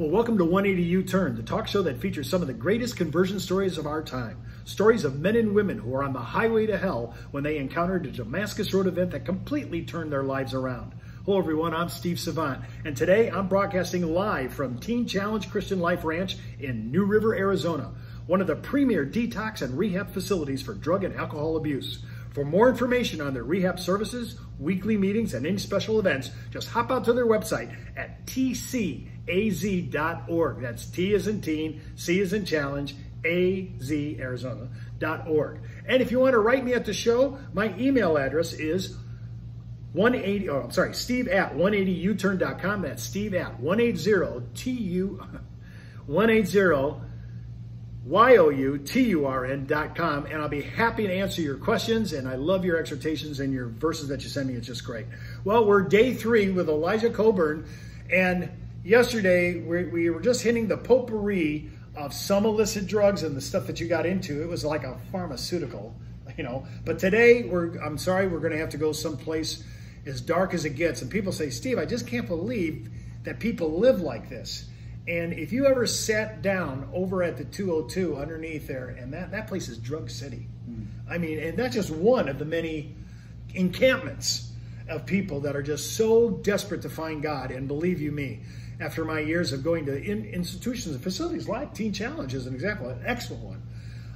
Well, welcome to 180 U-Turn, the talk show that features some of the greatest conversion stories of our time. Stories of men and women who are on the highway to hell when they encountered a Damascus Road event that completely turned their lives around. Hello everyone, I'm Steve Savant, and today I'm broadcasting live from Teen Challenge Christian Life Ranch in New River, Arizona, one of the premier detox and rehab facilities for drug and alcohol abuse. For more information on their rehab services, weekly meetings, and any special events, just hop out to their website at tcaz.org. That's T as in teen, C as in challenge, AZ, Arizona.org. And if you want to write me at the show, my email address is Steve at 180uturn.com. That's Steve at 180YOUTURN.com, and I'll be happy to answer your questions, and I love your exhortations and your verses that you send me. It's just great. Well, we're day 3 with Elijah Coburn, and yesterday we were just hitting the potpourri of some illicit drugs and the stuff that you got into. It was like a pharmaceutical, you know. But today, I'm sorry, we're going to have to go someplace as dark as it gets. And people say, Steve, I just can't believe that people live like this. And if you ever sat down over at the 202 underneath there, and that place is Drug City. I mean, and that's just one of the many encampments of people that are just so desperate to find God. And believe you me, after my years of going to institutions and facilities like Teen Challenge as an example, an excellent one,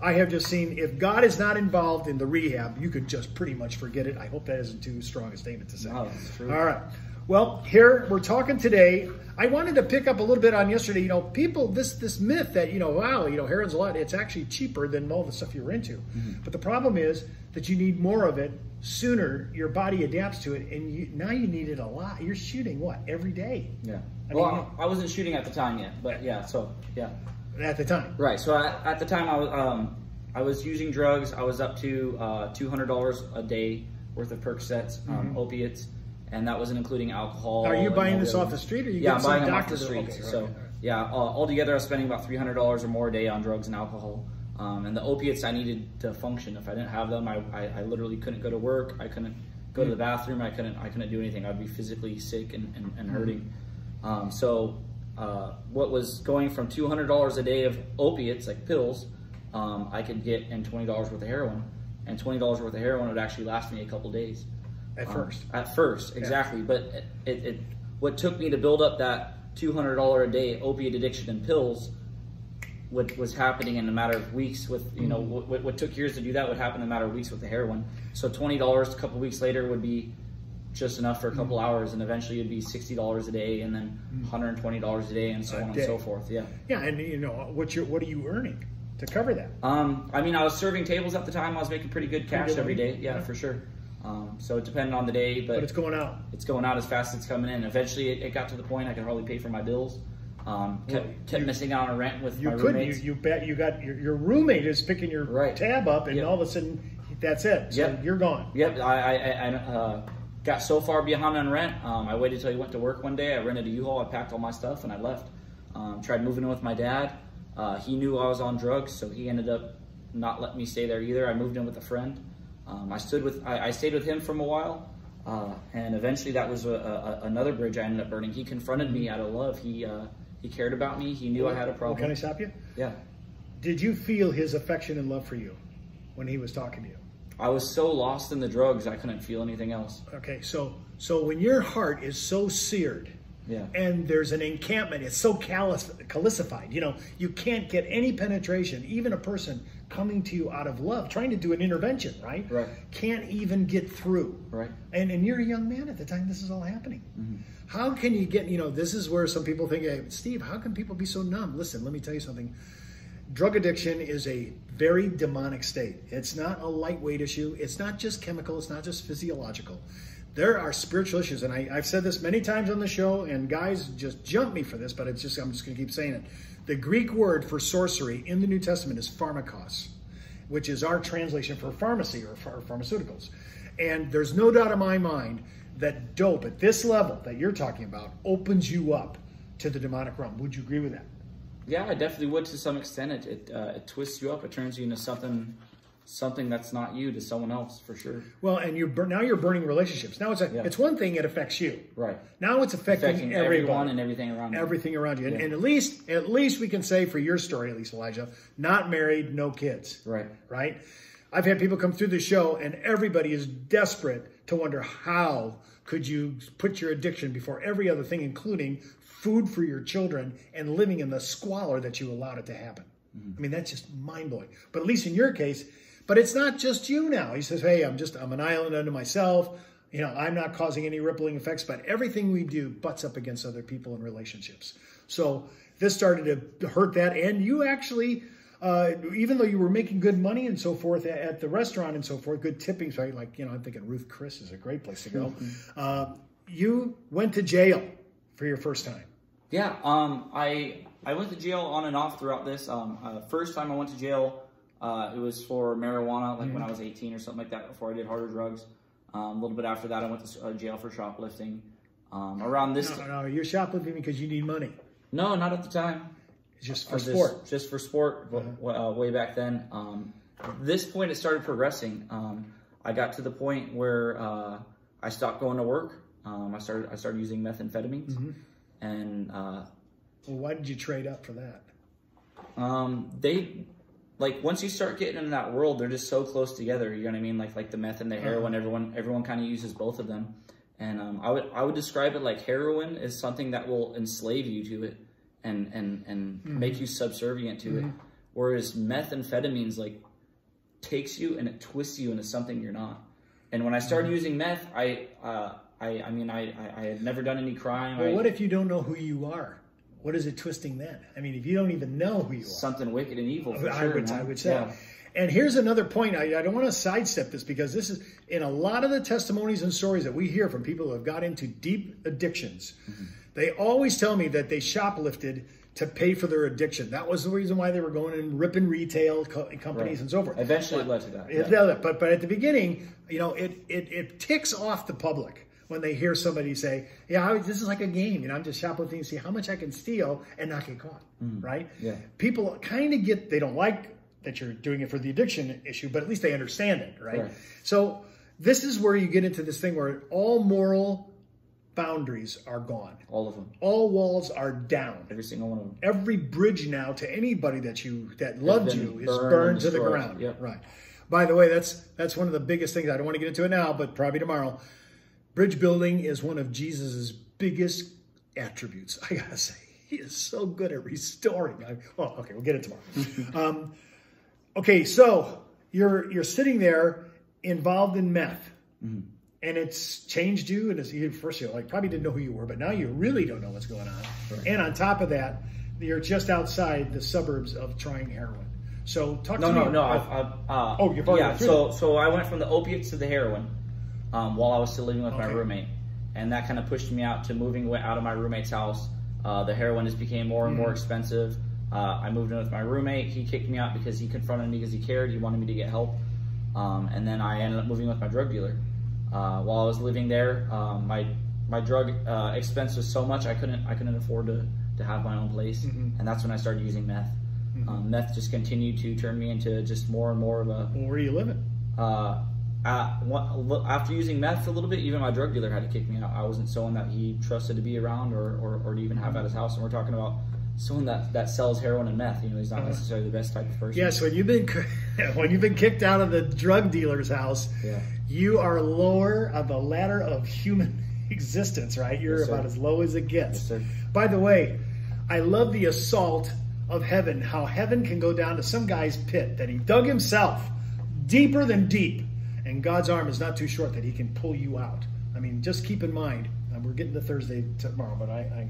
I have just seen if God is not involved in the rehab, you could just pretty much forget it. I hope that isn't too strong a statement to say. No, that's true. All right. Well, here we're talking today. I wanted to pick up a little bit on yesterday. You know, people, this myth that, wow, heroin's a lot. It's actually cheaper than all the stuff you're into. But the problem is that you need more of it sooner. Your body adapts to it, and now you need it a lot. You're shooting what, every day? Yeah. I wasn't shooting at the time yet, but yeah. So yeah. At the time. Right. So at the time I was using drugs. I was up to $200 a day worth of Percocets, opiates. And that wasn't including alcohol. Are you buying this off the street, or you I'm getting buying some them off the doctors? street. Okay, so yeah, altogether I was spending about $300 or more a day on drugs and alcohol. And the opiates I needed to function. If I didn't have them, I literally couldn't go to work. I couldn't go to the bathroom. I couldn't do anything. I'd be physically sick and hurting. So what was going from $200 a day of opiates, like pills, I could get in $20 worth of heroin, and $20 worth of heroin would actually last me a couple days. At first, exactly. Yeah. But what took me to build up that $200 a day opiate addiction and pills, what was happening in a matter of weeks with, what took years to do that would happen in a matter of weeks with the heroin. So $20 a couple weeks later would be just enough for a couple hours, and eventually it'd be $60 a day, and then $120 a day, and so on and so forth. Yeah. Yeah, and what are you earning to cover that? I mean, I was serving tables at the time. I was making pretty good cash every day. Yeah, for sure. So it depended on the day, but it's going out. It's going out as fast as it's coming in. Eventually, it got to the point I could hardly pay for my bills. Kept missing out on rent with my roommates. You bet you got your roommate is picking your tab up, and all of a sudden that's it. So you're gone. Yep. I got so far behind on rent. I waited till he went to work one day. I rented a U-Haul. I packed all my stuff and I left. Tried moving in with my dad. He knew I was on drugs, so he ended up not letting me stay there either. I moved in with a friend. I stayed with him for a while, and eventually that was another bridge I ended up burning. He confronted me out of love. He cared about me. He knew I had a problem. Can I stop you? Yeah. Did you feel his affection and love for you when he was talking to you? I was so lost in the drugs, I couldn't feel anything else. Okay, so when your heart is so seared, and there's an encampment, it's so calcified, you can't get any penetration. Even a person coming to you out of love, trying to do an intervention, right? Can't even get through. And you're a young man at the time this is all happening. How can you get, this is where some people think, hey, Steve, how can people be so numb? Listen, let me tell you something. Drug addiction is a very demonic state. It's not a lightweight issue. It's not just chemical. It's not just physiological. There are spiritual issues, and I've said this many times on the show, and guys just jump me for this, but I'm just going to keep saying it. The Greek word for sorcery in the New Testament is pharmakos, which is our translation for pharmacy or pharmaceuticals. And there's no doubt in my mind that dope at this level that you're talking about opens you up to the demonic realm. Would you agree with that? Yeah, I definitely would to some extent. It twists you up. It turns you into something something that's not you to someone else, for sure. Well, and now you're burning relationships. Now it's one thing, it affects you. Right. Now it's affecting everyone and everything around you. Everything around you. And at least we can say for your story, at least, Elijah, not married, no kids. Right. Right? I've had people come through the show and everybody is desperate to wonder how could you put your addiction before every other thing, including food for your children and living in the squalor that you allowed it to happen. I mean, that's just mind-blowing. But at least in your case, but it's not just you now. He says, hey, I'm an island unto myself. You know, I'm not causing any rippling effects, but everything we do butts up against other people and relationships. So this started to hurt that. And you actually, even though you were making good money and so forth at the restaurant and so forth, good tippings, right? Like, you know, I'm thinking Ruth Chris is a great place to go. You went to jail for your first time. Yeah. I went to jail on and off throughout this. First time I went to jail, it was for marijuana, like when I was 18 or something like that, before I did harder drugs. A little bit after that, I went to jail for shoplifting. Around this No, you're shoplifting because you need money. No, not at the time. It's just for sport. Just for sport, way back then. This point, it started progressing. I got to the point where I stopped going to work. I started using methamphetamines, and well, why did you trade up for that? Like once you start getting into that world, they're just so close together. You know what I mean? Like the meth and the heroin, everyone kind of uses both of them. And I would describe it like heroin is something that will enslave you to it and make you subservient to it, whereas methamphetamines like takes you and it twists you into something you're not. And when I started using meth, I had never done any crime. Well, what if you don't know who you are? What is it twisting then? I mean, if you don't even know who you are. Something wicked and evil, for sure. I would say. Yeah. And here's another point. I don't want to sidestep this because this is, in a lot of the testimonies and stories that we hear from people who have got into deep addictions, they always tell me that they shoplifted to pay for their addiction. That was the reason why they were going and ripping retail companies and so forth. Eventually it led to that. But at the beginning, you know, it ticks off the public when they hear somebody say, yeah, this is like a game. You know, I'm just shoplifting to see how much I can steal and not get caught, right? Yeah. People kind of get, they don't like that you're doing it for the addiction issue, but at least they understand it, right? So this is where you get into this thing where all moral boundaries are gone. All of them. All walls are down. Every single one of them. Every bridge now to anybody that loved you is burned to the ground. Yep. Right. By the way, that's one of the biggest things. I don't want to get into it now, but probably tomorrow. Bridge building is one of Jesus's biggest attributes. I gotta say, he is so good at restoring. Well, okay, we'll get it tomorrow. Okay, so you're sitting there involved in meth, and it's changed you. And first you probably didn't know who you were, but now you really don't know what's going on. Right. And on top of that, you're just outside the suburbs of trying heroin. So talk to me. No. You've already gone through that. So I went from the opiates to the heroin. While I was still living with my roommate. And that kind of pushed me out to moving out of my roommate's house. The heroin just became more and more expensive. I moved in with my roommate. He kicked me out because he confronted me because he cared. He wanted me to get help. And then I ended up moving with my drug dealer. While I was living there, my drug expense was so much I couldn't afford to have my own place. And that's when I started using meth. Meth just continued to turn me into just more and more of a... Well, where are you living? After using meth for a little bit, even my drug dealer had to kick me out. I wasn't someone that he trusted to be around or to even have at his house. And we're talking about someone that sells heroin and meth. You know, he's not necessarily the best type of person. Yes, when you've been kicked out of the drug dealer's house, you are lower on the ladder of human existence, right? You're about as low as it gets. Yes, sir. By the way, I love the assault of heaven, how heaven can go down to some guy's pit that he dug himself, deeper than deep. And God's arm is not too short that he can pull you out. I mean, just keep in mind, we're getting to Thursday tomorrow, but I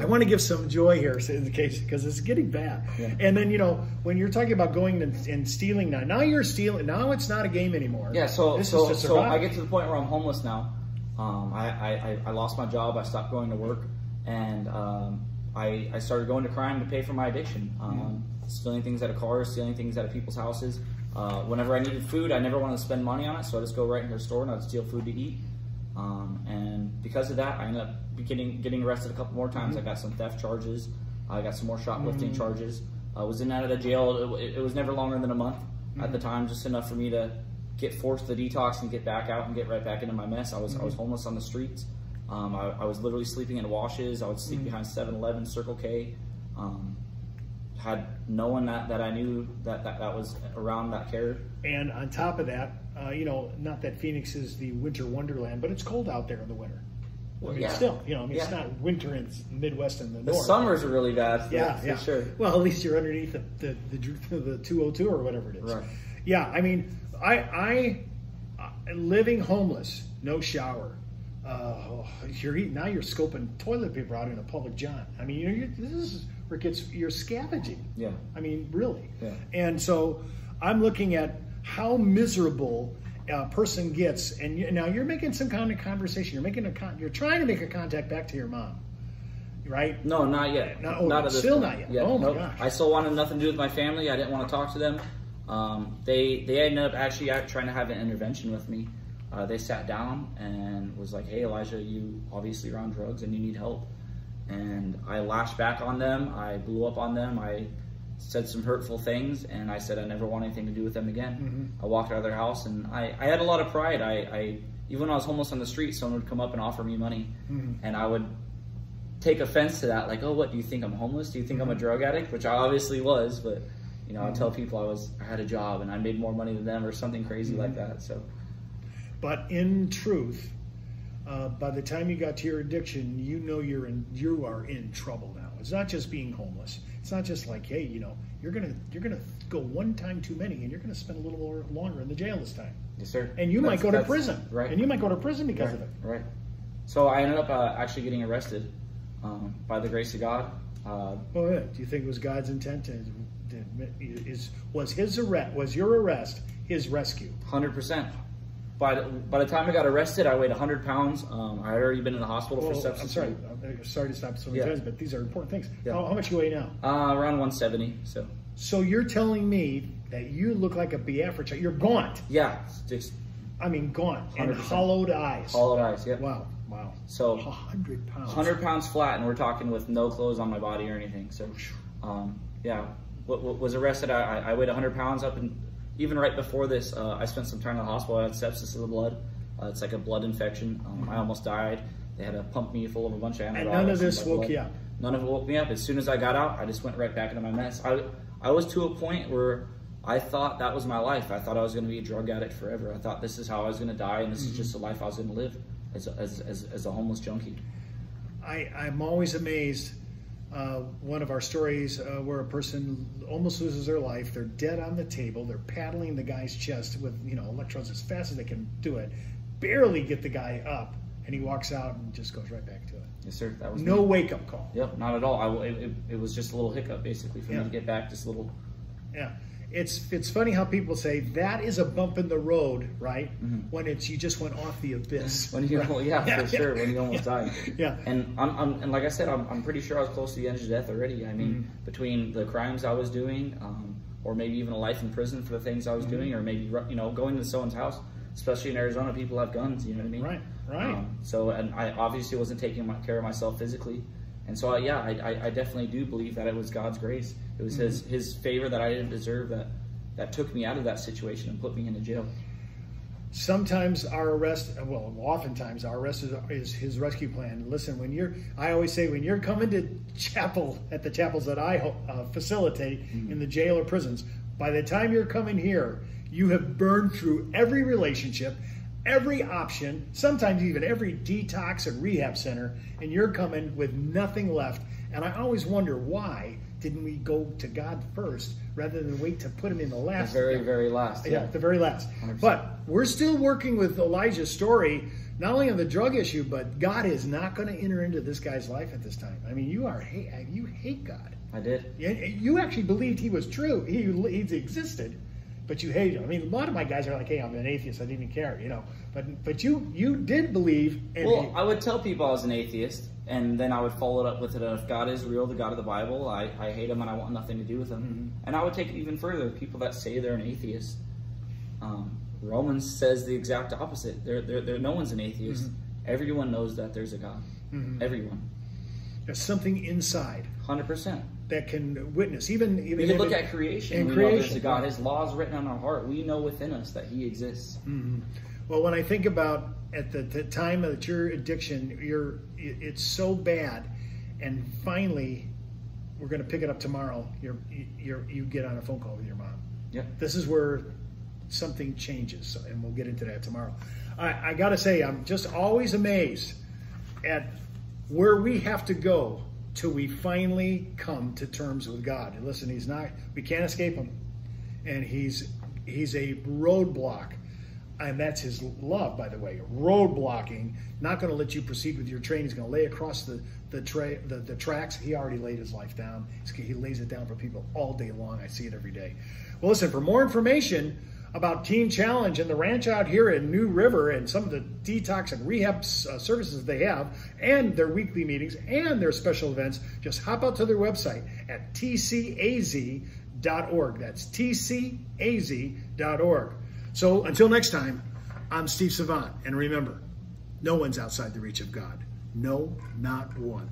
want to give some joy here in the case because it's getting bad. Yeah. And then, you know, when you're talking about going and stealing now you're stealing. Now it's not a game anymore. Yeah, so I get to the point where I'm homeless now. I lost my job. I stopped going to work. And I started going to crime to pay for my addiction. Stealing things out of cars, stealing things out of people's houses. Whenever I needed food, I never wanted to spend money on it, so I just go right into the store and I'd steal food to eat. And because of that, I ended up getting arrested a couple more times. I got some theft charges. I got some more shoplifting charges. I was in and out of the jail. It was never longer than a month. at the time, just enough for me to get forced the detox and get back out and get right back into my mess. I was homeless on the streets. I was literally sleeping in washes. I would sleep behind 7-Eleven, Circle K. Had no one that I knew that was around that cared. And on top of that, you know, not that Phoenix is the winter wonderland, but it's cold out there in the winter. Well, I mean, still, you know, I mean, it's not winter in the Midwest and the North. The summers are really bad. For sure. Well, at least you're underneath the 202 or whatever it is. Right. Yeah, I mean, I living homeless, no shower. You're scoping toilet paper out in a public john. I mean, this is where you're scavenging. Yeah. I mean, really. Yeah. And so I'm looking at how miserable a person gets, and now you're making some kind of conversation. You're trying to make a contact back to your mom, right? No, not yet. Not at this still point. not yet. Yeah, Oh my nope. gosh. I still wanted nothing to do with my family. I didn't want to talk to them. They ended up actually trying to have an intervention with me. They sat down and was like, "Hey, Elijah, you obviously are on drugs and you need help." And I lashed back on them. I blew up on them. I said some hurtful things, and I said I never want anything to do with them again. I walked out of their house, and I had a lot of pride. I even when I was homeless on the street, someone would come up and offer me money, and I would take offense to that, like, "Oh, what, do you think I'm homeless? Do you think I'm a drug addict?" Which I obviously was, but you know, I tell people I had a job and I made more money than them or something crazy like that. So, but in truth, by the time you got to your addiction, you know you are in trouble now. It's not just being homeless. It's not just like, hey, you know, you're gonna go one time too many, and you're gonna spend a little more longer in the jail this time. Yes, sir. And you might go to prison. Right. And you might go to prison because of it. Right. So I ended up actually getting arrested by the grace of God. Oh yeah. Do you think it was God's intent was your arrest his rescue? 100%. By the time I got arrested, I weighed 100 pounds. I had already been in the hospital for substance. I'm sorry to stop so many times, but these are important things. Yeah. How much you weigh now? Around 170. So you're telling me that you look like a Biafra child. You're gaunt. Yeah. I mean, gaunt 100%. And hollowed eyes. Hollowed eyes. Yep. Wow. So 100 pounds. 100 pounds flat, and we're talking with no clothes on my body or anything. So, yeah. What was arrested? I weighed 100 pounds up, and even right before this, I spent some time in the hospital. I had sepsis of the blood. It's like a blood infection. I almost died. They had to pump me full of a bunch of antibiotics. And none of this woke you up? None of it woke me up. As soon as I got out, I just went right back into my mess. I was to a point where I thought that was my life. I thought I was going to be a drug addict forever. I thought this is how I was going to die, and this is just the life I was going to live as a homeless junkie. I'm always amazed. One of our stories where a person almost loses their life. They're dead on the table. They're paddling the guy's chest with electrodes as fast as they can do it. Barely get the guy up, and he walks out and just goes right back to it. Yes, sir. That was no wake up call. Yep, not at all. It was just a little hiccup basically for me to get back. Just a little. Yeah. It's funny how people say that is a bump in the road, right? When you just went off the abyss. When you for sure. When you almost died. Yeah. And and like I said, I'm pretty sure I was close to the edge of death already. I mean, between the crimes I was doing, or maybe even a life in prison for the things I was doing, or maybe going to someone's house. Especially in Arizona, people have guns. You know what I mean? Right. So, and I obviously wasn't taking care of myself physically. And so, I definitely do believe that it was God's grace. It was His favor that I didn't deserve that took me out of that situation and put me into jail. Sometimes oftentimes our arrest is His rescue plan. Listen, I always say when you're coming to chapel at the chapels that I facilitate in the jail or prisons, by the time you're coming here, you have burned through every relationship, every option, sometimes even every detox and rehab center, and you're coming with nothing left. And I always wonder, why didn't we go to God first rather than wait to put Him in the last? The very last. Yeah, the very last. 100%. But we're still working with Elijah's story, not only on the drug issue, but God is not going to enter into this guy's life at this time. I mean, you hate God. I did. You actually believed He was true. He existed. But you hated Him. I mean, a lot of my guys are like, "Hey, I'm an atheist. I didn't even care," But you did believe. Well, I would tell people I was an atheist, and then I would follow it up with it. If God is real, the God of the Bible, I hate Him and I want nothing to do with Him. And I would take it even further. People that say they're an atheist, Romans says the exact opposite. No one's an atheist. Everyone knows that there's a God. Everyone. There's something inside. 100%. That can witness. Even we can look at creation. And we know there's a God. His law is written on our heart. We know within us that He exists. Mm-hmm. Well, when I think about at the time that your addiction, it's so bad, and finally, we're going to pick it up tomorrow. You get on a phone call with your mom. Yep. This is where something changes, and we'll get into that tomorrow. I got to say, I'm just always amazed at where we have to go till we finally come to terms with God. And listen, we can't escape Him, and He's a roadblock. And that's His love, by the way. Roadblocking, not going to let you proceed with your train. He's going to lay across the tracks. He already laid His life down. He lays it down for people all day long. I see it every day. Well, listen, for more information about Teen Challenge and the ranch out here in New River and some of the detox and rehab services they have, and their weekly meetings and their special events, just hop out to their website at tcaz.org. That's tcaz.org. So until next time, I'm Steve Savant, and remember, no one's outside the reach of God. No, not one.